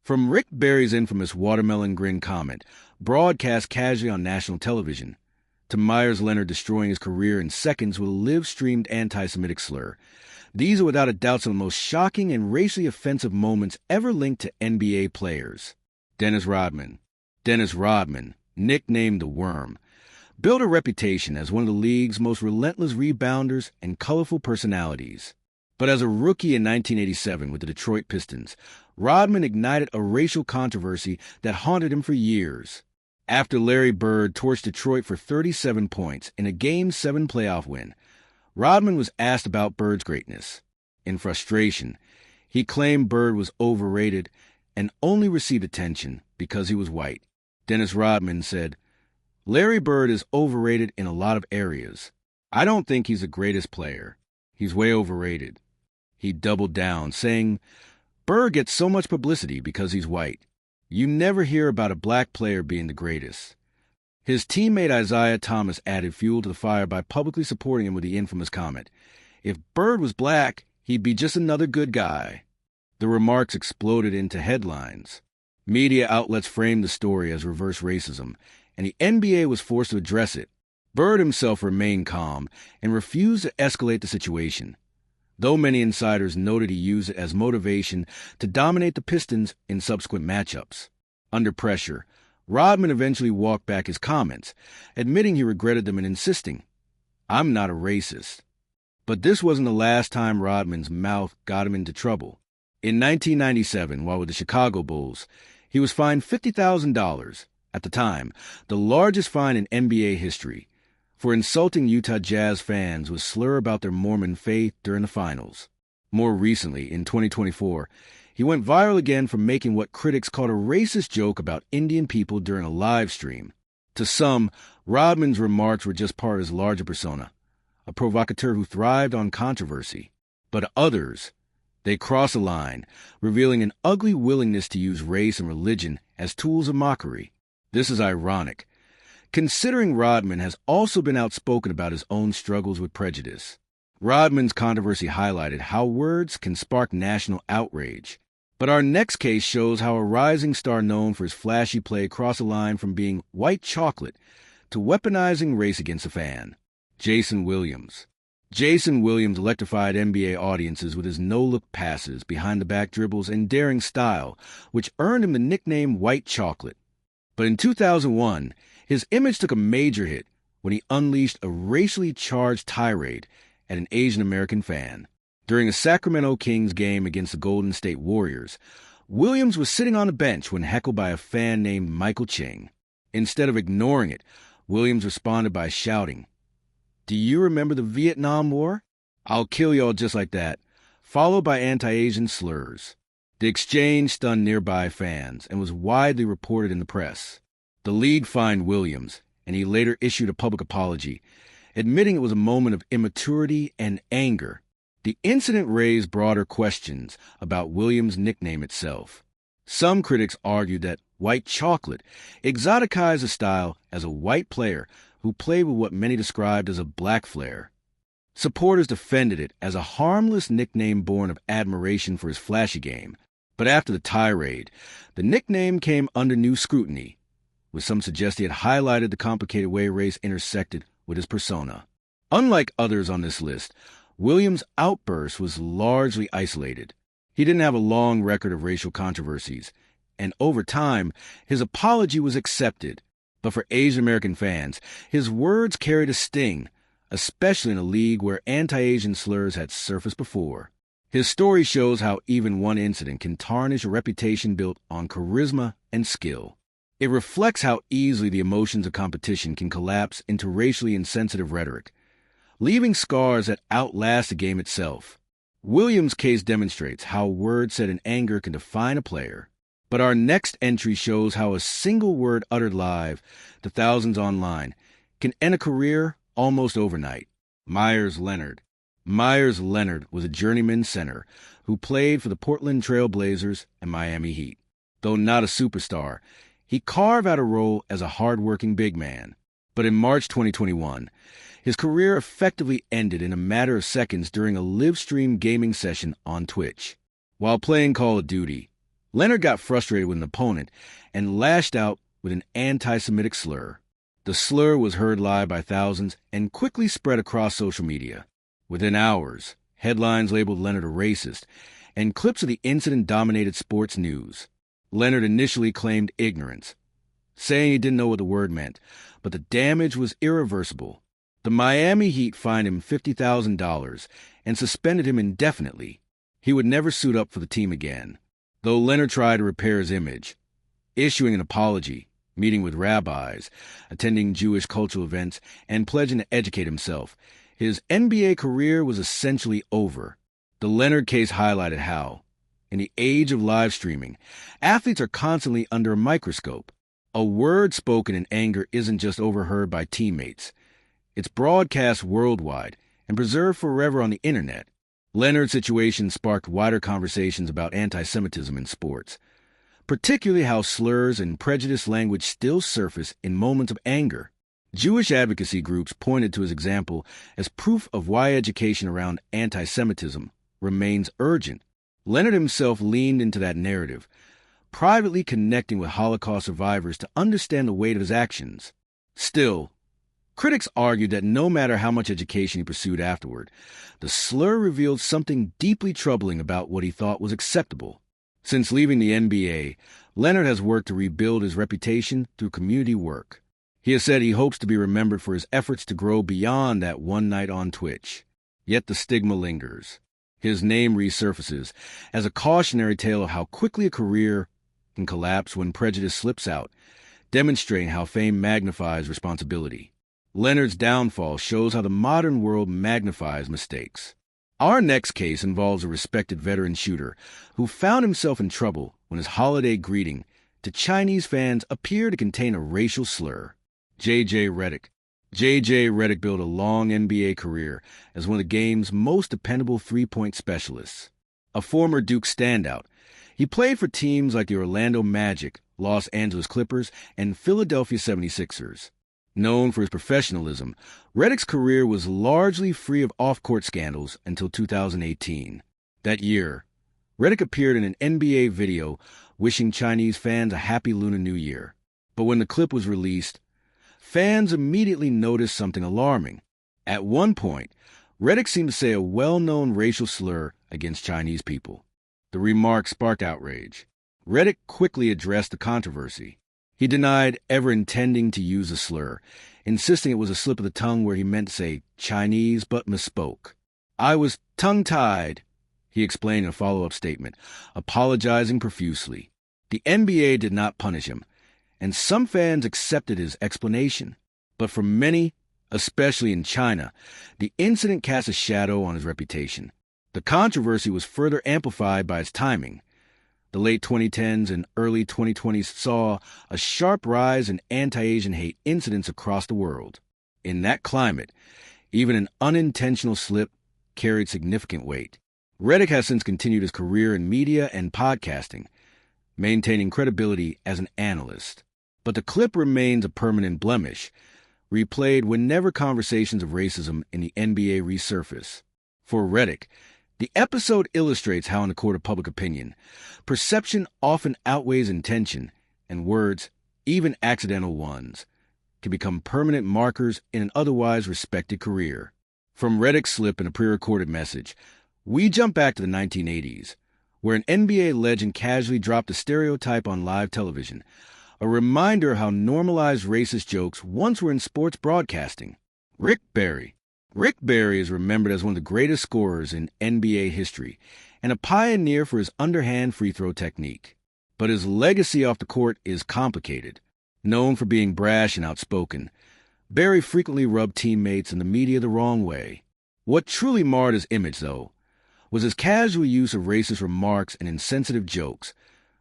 From Rick Barry's infamous watermelon grin comment, broadcast casually on national television, to Myers-Leonard destroying his career in seconds with a live-streamed anti-Semitic slur, these are without a doubt some of the most shocking and racially offensive moments ever linked to NBA players. Dennis Rodman. Dennis Rodman, nicknamed the Worm, built a reputation as one of the league's most relentless rebounders and colorful personalities. But as a rookie in 1987 with the Detroit Pistons, Rodman ignited a racial controversy that haunted him for years. After Larry Bird torched Detroit for 37 points in a Game 7 playoff win, Rodman was asked about Bird's greatness. In frustration, he claimed Bird was overrated and only received attention because he was white. Dennis Rodman said, "Larry Bird is overrated in a lot of areas. I don't think he's the greatest player. He's way overrated." He doubled down, saying, "Bird gets so much publicity because he's white. You never hear about a black player being the greatest." His teammate Isaiah Thomas added fuel to the fire by publicly supporting him with the infamous comment, "If Bird was black, he'd be just another good guy." The remarks exploded into headlines. Media outlets framed the story as reverse racism, and the NBA was forced to address it. Bird himself remained calm and refused to escalate the situation, though many insiders noted he used it as motivation to dominate the Pistons in subsequent matchups. Under pressure, Rodman eventually walked back his comments, admitting he regretted them and insisting, "I'm not a racist." But this wasn't the last time Rodman's mouth got him into trouble. In 1997, while with the Chicago Bulls, he was fined $50,000, at the time, the largest fine in NBA history, for insulting Utah Jazz fans with slur about their Mormon faith during the finals. More recently, in 2024, he went viral again for making what critics called a racist joke about Indian people during a live stream. To some, Rodman's remarks were just part of his larger persona, a provocateur who thrived on controversy. But to others, they crossed a line, revealing an ugly willingness to use race and religion as tools of mockery. This is ironic, considering Rodman has also been outspoken about his own struggles with prejudice. Rodman's controversy highlighted how words can spark national outrage. But our next case shows how a rising star known for his flashy play crossed a line from being white chocolate to weaponizing race against a fan. Jason Williams. Jason Williams electrified NBA audiences with his no-look passes, behind-the-back dribbles, and daring style, which earned him the nickname White Chocolate. But in 2001, his image took a major hit when he unleashed a racially charged tirade at an Asian-American fan. During a Sacramento Kings game against the Golden State Warriors, Williams was sitting on the bench when heckled by a fan named Michael Ching. Instead of ignoring it, Williams responded by shouting, "Do you remember the Vietnam War? I'll kill y'all just like that," followed by anti-Asian slurs. The exchange stunned nearby fans and was widely reported in the press. The league fined Williams, and he later issued a public apology, admitting it was a moment of immaturity and anger. The incident raised broader questions about Williams' nickname itself. Some critics argued that White Chocolate exoticized the style as a white player who played with what many described as a black flair. Supporters defended it as a harmless nickname born of admiration for his flashy game. But after the tirade, the nickname came under new scrutiny, with some suggesting it highlighted the complicated way race intersected with his persona. Unlike others on this list, Williams' outburst was largely isolated. He didn't have a long record of racial controversies, and over time, his apology was accepted. But for Asian American fans, his words carried a sting, especially in a league where anti-Asian slurs had surfaced before. His story shows how even one incident can tarnish a reputation built on charisma and skill. It reflects how easily the emotions of competition can collapse into racially insensitive rhetoric, leaving scars that outlast the game itself. Williams' case demonstrates how words said in anger can define a player. But our next entry shows how a single word uttered live to thousands online can end a career almost overnight. Myers-Leonard. Myers-Leonard was a journeyman center who played for the Portland Trail Blazers and Miami Heat. Though not a superstar, he carved out a role as a hard-working big man. But in March 2021, his career effectively ended in a matter of seconds during a live-stream gaming session on Twitch. While playing Call of Duty, Leonard got frustrated with an opponent and lashed out with an anti-Semitic slur. The slur was heard live by thousands and quickly spread across social media. Within hours, headlines labeled Leonard a racist, and clips of the incident dominated sports news. Leonard initially claimed ignorance, saying he didn't know what the word meant, but the damage was irreversible. The Miami Heat fined him $50,000 and suspended him indefinitely. He would never suit up for the team again, though Leonard tried to repair his image, issuing an apology, meeting with rabbis, attending Jewish cultural events, and pledging to educate himself. His NBA career was essentially over. The Leonard case highlighted how, in the age of live streaming, athletes are constantly under a microscope. A word spoken in anger isn't just overheard by teammates. It's broadcast worldwide and preserved forever on the internet. Leonard's situation sparked wider conversations about anti-Semitism in sports, particularly how slurs and prejudiced language still surface in moments of anger. Jewish advocacy groups pointed to his example as proof of why education around anti-Semitism remains urgent. Leonard himself leaned into that narrative, privately connecting with Holocaust survivors to understand the weight of his actions. Still, critics argued that no matter how much education he pursued afterward, the slur revealed something deeply troubling about what he thought was acceptable. Since leaving the NBA, Leonard has worked to rebuild his reputation through community work. He has said he hopes to be remembered for his efforts to grow beyond that one night on Twitch. Yet the stigma lingers. His name resurfaces as a cautionary tale of how quickly a career can collapse when prejudice slips out, demonstrating how fame magnifies responsibility. Leonard's downfall shows how the modern world magnifies mistakes. Our next case involves a respected veteran shooter who found himself in trouble when his holiday greeting to Chinese fans appeared to contain a racial slur. J.J. Redick. J.J. Redick built a long NBA career as one of the game's most dependable three-point specialists. A former Duke standout, he played for teams like the Orlando Magic, Los Angeles Clippers, and Philadelphia 76ers. Known for his professionalism, Redick's career was largely free of off-court scandals until 2018. That year, Redick appeared in an NBA video wishing Chinese fans a happy Lunar New Year. But when the clip was released, fans immediately noticed something alarming. At one point, Redick seemed to say a well-known racial slur against Chinese people. The remark sparked outrage. Redick quickly addressed the controversy. He denied ever intending to use a slur, insisting it was a slip of the tongue where he meant to say Chinese but misspoke. "I was tongue-tied," he explained in a follow-up statement, apologizing profusely. The NBA did not punish him, and some fans accepted his explanation. But for many, especially in China, the incident cast a shadow on his reputation. The controversy was further amplified by its timing. The late 2010s and early 2020s saw a sharp rise in anti-Asian hate incidents across the world. In that climate, even an unintentional slip carried significant weight. Redick has since continued his career in media and podcasting, maintaining credibility as an analyst. But the clip remains a permanent blemish, replayed whenever conversations of racism in the NBA resurface. For Redick, the episode illustrates how in the court of public opinion, perception often outweighs intention, and words, even accidental ones, can become permanent markers in an otherwise respected career. From Redick's slip in a pre-recorded message, we jump back to the 1980s, where an NBA legend casually dropped a stereotype on live television, a reminder of how normalized racist jokes once were in sports broadcasting. Rick Barry. Rick Barry is remembered as one of the greatest scorers in NBA history and a pioneer for his underhand free throw technique. But his legacy off the court is complicated. Known for being brash and outspoken, Barry frequently rubbed teammates and the media the wrong way. What truly marred his image, though, was his casual use of racist remarks and insensitive jokes,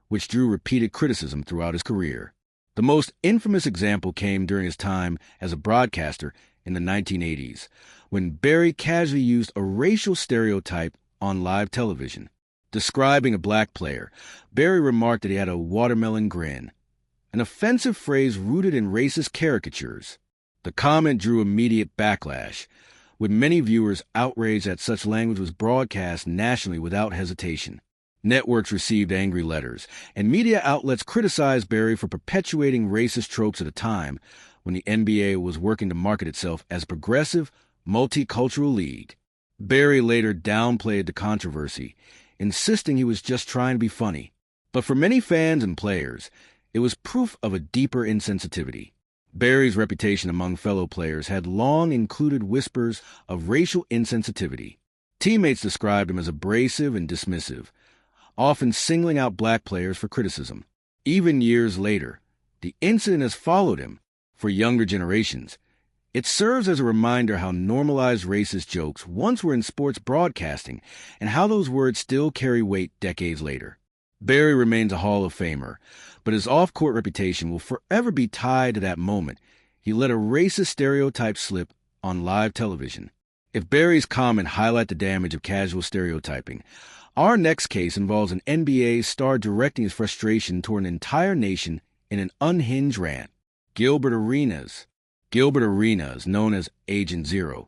which drew repeated criticism throughout his career. The most infamous example came during his time as a broadcaster in the 1980s, when Barry casually used a racial stereotype on live television. Describing a black player, Barry remarked that he had a watermelon grin, an offensive phrase rooted in racist caricatures. The comment drew immediate backlash, with many viewers outraged that such language was broadcast nationally without hesitation. Networks received angry letters, and media outlets criticized Barry for perpetuating racist tropes at a time when the NBA was working to market itself as a progressive, multicultural league. Barry later downplayed the controversy, insisting he was just trying to be funny. But for many fans and players, it was proof of a deeper insensitivity. Barry's reputation among fellow players had long included whispers of racial insensitivity. Teammates described him as abrasive and dismissive, often singling out black players for criticism. Even years later, the incident has followed him. For younger generations, it serves as a reminder how normalized racist jokes once were in sports broadcasting and how those words still carry weight decades later. Barry remains a Hall of Famer, but his off-court reputation will forever be tied to that moment he let a racist stereotype slip on live television. If Barry's comment highlight the damage of casual stereotyping, our next case involves an NBA star directing his frustration toward an entire nation in an unhinged rant. Gilbert Arenas. Gilbert Arenas, known as Agent Zero,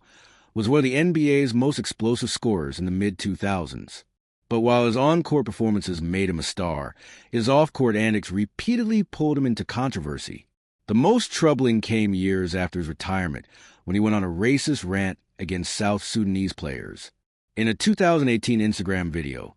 was one of the NBA's most explosive scorers in the mid-2000s. But while his on-court performances made him a star, his off-court antics repeatedly pulled him into controversy. The most troubling came years after his retirement, when he went on a racist rant against South Sudanese players. In a 2018 Instagram video,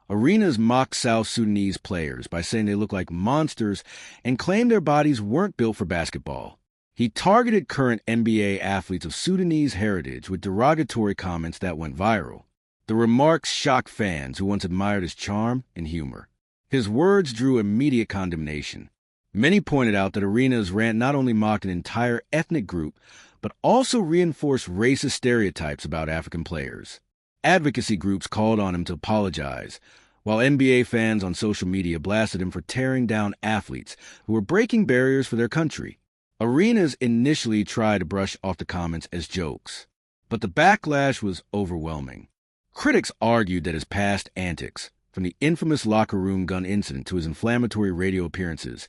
Arenas mocked South Sudanese players by saying they look like monsters and claimed their bodies weren't built for basketball. He targeted current NBA athletes of Sudanese heritage with derogatory comments that went viral. The remarks shocked fans who once admired his charm and humor. His words drew immediate condemnation. Many pointed out that Arenas' rant not only mocked an entire ethnic group, but also reinforced racist stereotypes about African players. Advocacy groups called on him to apologize, while NBA fans on social media blasted him for tearing down athletes who were breaking barriers for their country. Arenas initially tried to brush off the comments as jokes, but the backlash was overwhelming. Critics argued that his past antics, from the infamous locker room gun incident to his inflammatory radio appearances,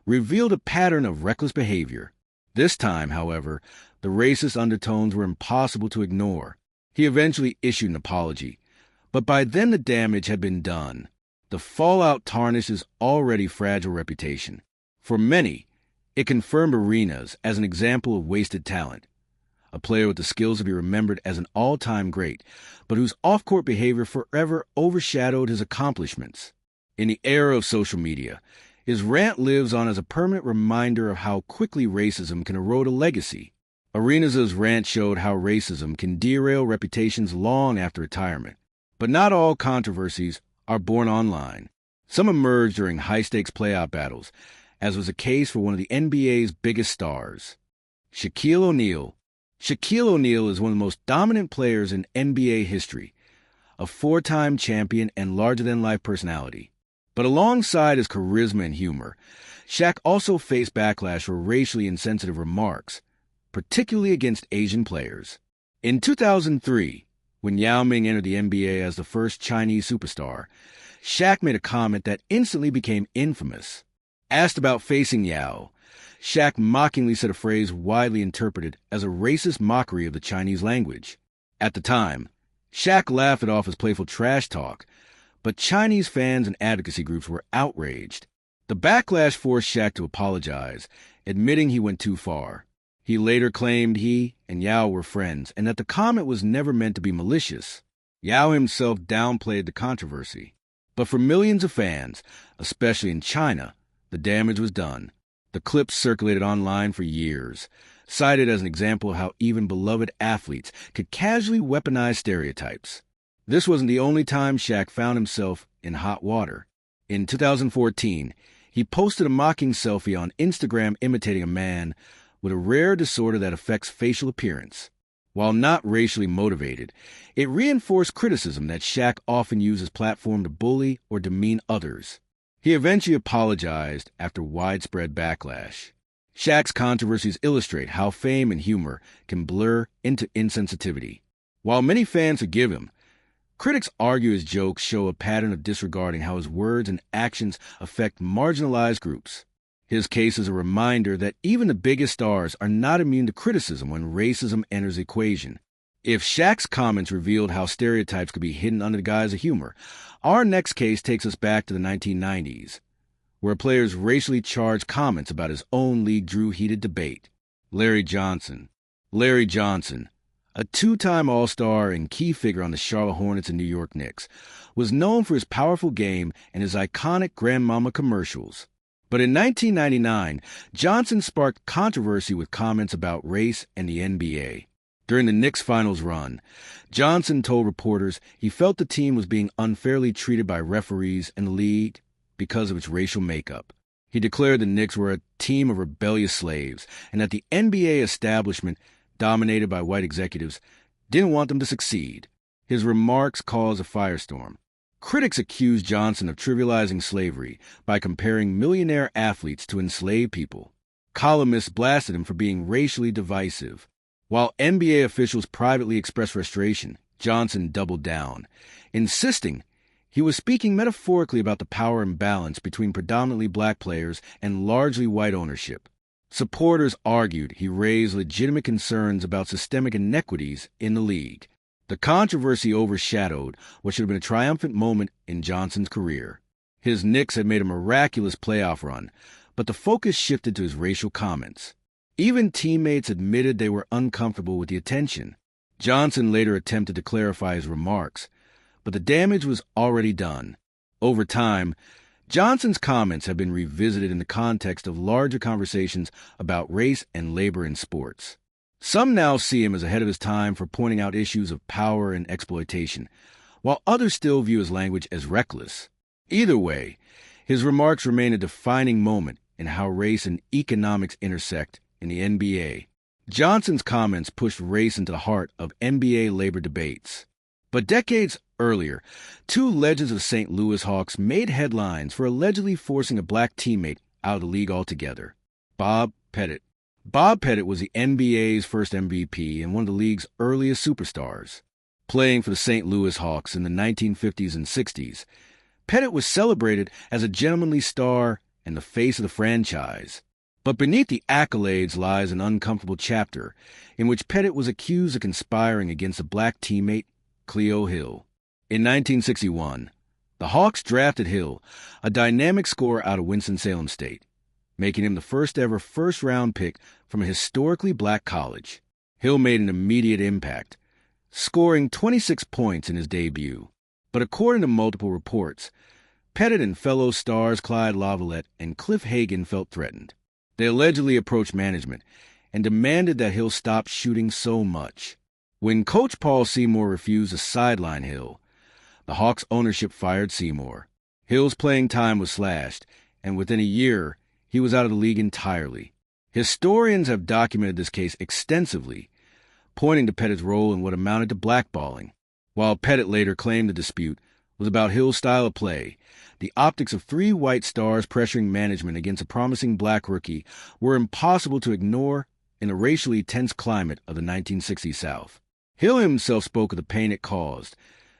revealed a pattern of reckless behavior. This time, however, the racist undertones were impossible to ignore. He eventually issued an apology, but by then the damage had been done. The fallout tarnished his already fragile reputation. For many, it confirmed Arenas as an example of wasted talent, a player with the skills to be remembered as an all-time great, but whose off-court behavior forever overshadowed his accomplishments. In the era of social media, his rant lives on as a permanent reminder of how quickly racism can erode a legacy. Arenas' rant showed how racism can derail reputations long after retirement. But not all controversies are born online. Some emerge during high-stakes playoff battles, as was the case for one of the NBA's biggest stars, Shaquille O'Neal. Shaquille O'Neal is one of the most dominant players in NBA history, a four-time champion and larger-than-life personality. But alongside his charisma and humor, Shaq also faced backlash for racially insensitive remarks, particularly against Asian players. In 2003, when Yao Ming entered the NBA as the first Chinese superstar, Shaq made a comment that instantly became infamous. Asked about facing Yao, Shaq mockingly said a phrase widely interpreted as a racist mockery of the Chinese language. At the time, Shaq laughed it off as playful trash talk, but Chinese fans and advocacy groups were outraged. The backlash forced Shaq to apologize, admitting he went too far. He later claimed he and Yao were friends and that the comment was never meant to be malicious. Yao himself downplayed the controversy. But for millions of fans, especially in China, the damage was done. The clips circulated online for years, cited as an example of how even beloved athletes could casually weaponize stereotypes. This wasn't the only time Shaq found himself in hot water. In 2014, he posted a mocking selfie on Instagram imitating a man with a rare disorder that affects facial appearance. While not racially motivated, it reinforced criticism that Shaq often used his platform to bully or demean others. He eventually apologized after widespread backlash. Shaq's controversies illustrate how fame and humor can blur into insensitivity. While many fans forgive him, critics argue his jokes show a pattern of disregarding how his words and actions affect marginalized groups. His case is a reminder that even the biggest stars are not immune to criticism when racism enters the equation. If Shaq's comments revealed how stereotypes could be hidden under the guise of humor, our next case takes us back to the 1990s, where a player's racially charged comments about his own league drew heated debate. Larry Johnson. Larry Johnson, a two-time All-Star and key figure on the Charlotte Hornets and New York Knicks, was known for his powerful game and his iconic Grandmama commercials. But in 1999, Johnson sparked controversy with comments about race and the NBA. During the Knicks' finals run, Johnson told reporters he felt the team was being unfairly treated by referees and the league because of its racial makeup. He declared the Knicks were a team of rebellious slaves and that the NBA establishment, dominated by white executives, didn't want them to succeed. His remarks caused a firestorm. Critics accused Johnson of trivializing slavery by comparing millionaire athletes to enslaved people. Columnists blasted him for being racially divisive. While NBA officials privately expressed frustration, Johnson doubled down, insisting he was speaking metaphorically about the power imbalance between predominantly black players and largely white ownership. Supporters argued he raised legitimate concerns about systemic inequities in the league. The controversy overshadowed what should have been a triumphant moment in Johnson's career. His Knicks had made a miraculous playoff run, but the focus shifted to his racial comments. Even teammates admitted they were uncomfortable with the attention. Johnson later attempted to clarify his remarks, but the damage was already done. Over time, Johnson's comments have been revisited in the context of larger conversations about race and labor in sports. Some now see him as ahead of his time for pointing out issues of power and exploitation, while others still view his language as reckless. Either way, his remarks remain a defining moment in how race and economics intersect in the NBA. Johnson's comments pushed race into the heart of NBA labor debates. But decades earlier, two legends of the St. Louis Hawks made headlines for allegedly forcing a black teammate out of the league altogether. Bob Pettit. Bob Pettit was the NBA's first MVP and one of the league's earliest superstars. Playing for the St. Louis Hawks in the 1950s and 60s, Pettit was celebrated as a gentlemanly star and the face of the franchise. But beneath the accolades lies an uncomfortable chapter in which Pettit was accused of conspiring against a black teammate, Cleo Hill. In 1961, the Hawks drafted Hill, a dynamic scorer out of Winston-Salem State, making him the first-ever first-round pick from a historically black college. Hill made an immediate impact, scoring 26 points in his debut. But according to multiple reports, Pettit and fellow stars Clyde Lavalette and Cliff Hagan felt threatened. They allegedly approached management and demanded that Hill stop shooting so much. When coach Paul Seymour refused to sideline Hill, the Hawks' ownership fired Seymour. Hill's playing time was slashed, and within a year, he was out of the league entirely. Historians have documented this case extensively, pointing to Pettit's role in what amounted to blackballing. While Pettit later claimed the dispute was about Hill's style of play, the optics of three white stars pressuring management against a promising black rookie were impossible to ignore in the racially tense climate of the 1960s South. Hill himself spoke of the pain it caused,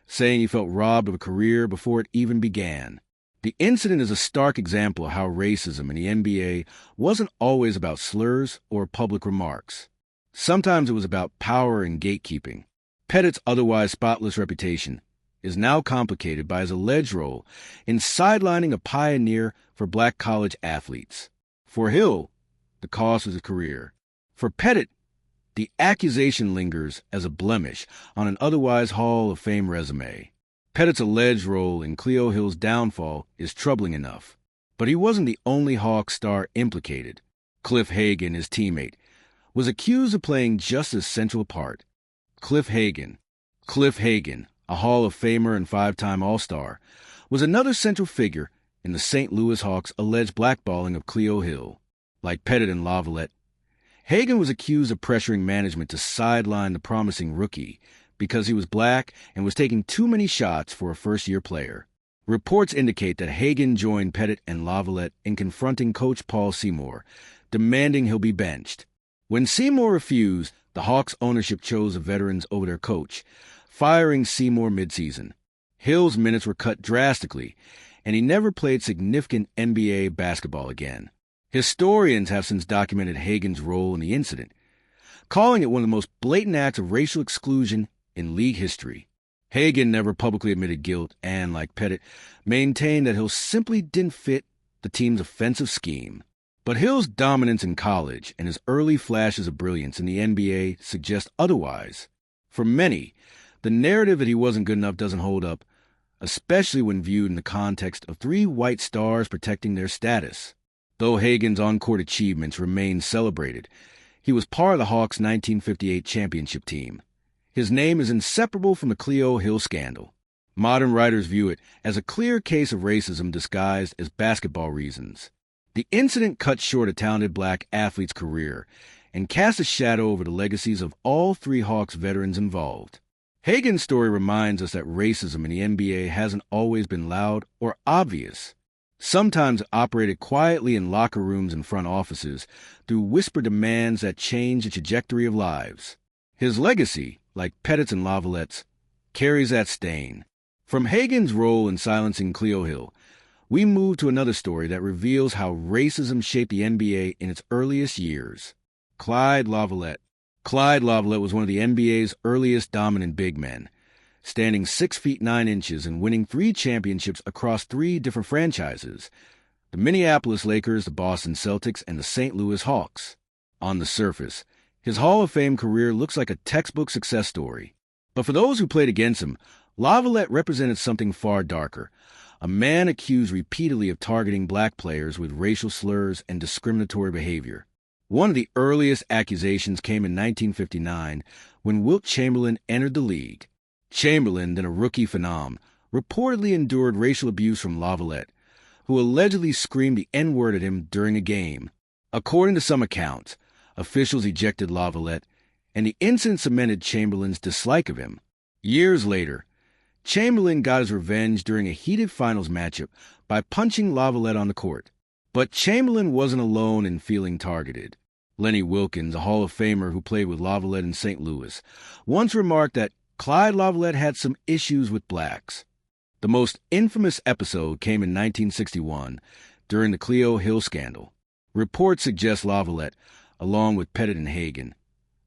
saying he felt robbed of a career before it even began. The incident is a stark example of how racism in the NBA wasn't always about slurs or public remarks. Sometimes it was about power and gatekeeping. Pettit's otherwise spotless reputation is now complicated by his alleged role in sidelining a pioneer for black college athletes. For Hill, the cost was a career. For Pettit, the accusation lingers as a blemish on an otherwise Hall of Fame resume. Pettit's alleged role in Cleo Hill's downfall is troubling enough. But he wasn't the only Hawks star implicated. Cliff Hagan, his teammate, was accused of playing just as central a part. Cliff Hagan, a Hall of Famer and five-time All-Star, was another central figure in the St. Louis Hawks' alleged blackballing of Cleo Hill. Like Pettit and Lavalette, Hagan was accused of pressuring management to sideline the promising rookie because he was black and was taking too many shots for a first-year player. Reports indicate that Hagan joined Pettit and Lavalette in confronting coach Paul Seymour, demanding he'll be benched. When Seymour refused, the Hawks' ownership chose the veterans over their coach, firing Seymour midseason. Hill's minutes were cut drastically, and he never played significant NBA basketball again. Historians have since documented Hagan's role in the incident, calling it one of the most blatant acts of racial exclusion in league history. Hagan never publicly admitted guilt and, like Pettit, maintained that Hill simply didn't fit the team's offensive scheme. But Hill's dominance in college and his early flashes of brilliance in the NBA suggest otherwise. For many, the narrative that he wasn't good enough doesn't hold up, especially when viewed in the context of three white stars protecting their status. Though Hagan's on-court achievements remain celebrated, he was part of the Hawks' 1958 championship team. His name is inseparable from the Cleo Hill scandal. Modern writers view it as a clear case of racism disguised as basketball reasons. The incident cut short a talented black athlete's career and cast a shadow over the legacies of all three Hawks veterans involved. Hagan's story reminds us that racism in the NBA hasn't always been loud or obvious. Sometimes it operated quietly in locker rooms and front offices through whispered demands that changed the trajectory of lives. His legacy, like Pettit's and Laviolette's, carries that stain. From Hagan's role in silencing Cleo Hill, we move to another story that reveals how racism shaped the NBA in its earliest years. Clyde Laviolette. Clyde Laviolette was one of the NBA's earliest dominant big men, standing 6 feet 9 inches and winning 3 championships across 3 different franchises: the Minneapolis Lakers, the Boston Celtics, and the St. Louis Hawks. On the surface, his Hall of Fame career looks like a textbook success story. But for those who played against him, Laviolette represented something far darker. A man accused repeatedly of targeting black players with racial slurs and discriminatory behavior. One of the earliest accusations came in 1959 when Wilt Chamberlain entered the league. Chamberlain, then a rookie phenom, reportedly endured racial abuse from Laviolette, who allegedly screamed the N-word at him during a game. According to some accounts, officials ejected Laviolette, and the incident cemented Chamberlain's dislike of him. Years later, Chamberlain got his revenge during a heated finals matchup by punching Laviolette on the court. But Chamberlain wasn't alone in feeling targeted. Lenny Wilkens, a Hall of Famer who played with Laviolette in St. Louis, once remarked that Clyde Laviolette had some issues with blacks. The most infamous episode came in 1961 during the Cleo Hill scandal. Reports suggest Laviolette, along with Pettit and Hagan,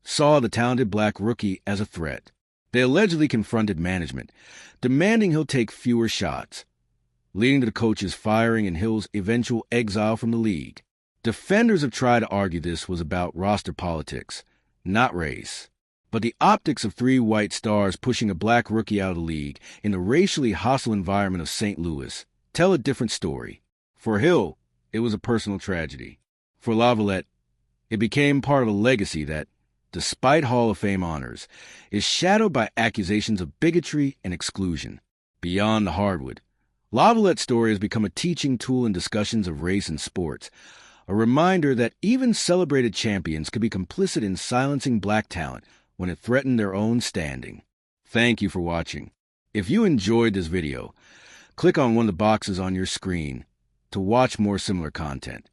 saw the talented black rookie as a threat. They allegedly confronted management, demanding he'll take fewer shots, leading to the coach's firing and Hill's eventual exile from the league. Defenders have tried to argue this was about roster politics, not race. But the optics of 3 white stars pushing a black rookie out of the league in the racially hostile environment of St. Louis tell a different story. For Hill, it was a personal tragedy. For Laviolette, it became part of a legacy that, despite Hall of Fame honors, is shadowed by accusations of bigotry and exclusion. Beyond the hardwood, Laviolette's story has become a teaching tool in discussions of race and sports, a reminder that even celebrated champions could be complicit in silencing black talent when it threatened their own standing. Thank you for watching. If you enjoyed this video, click on one of the boxes on your screen to watch more similar content.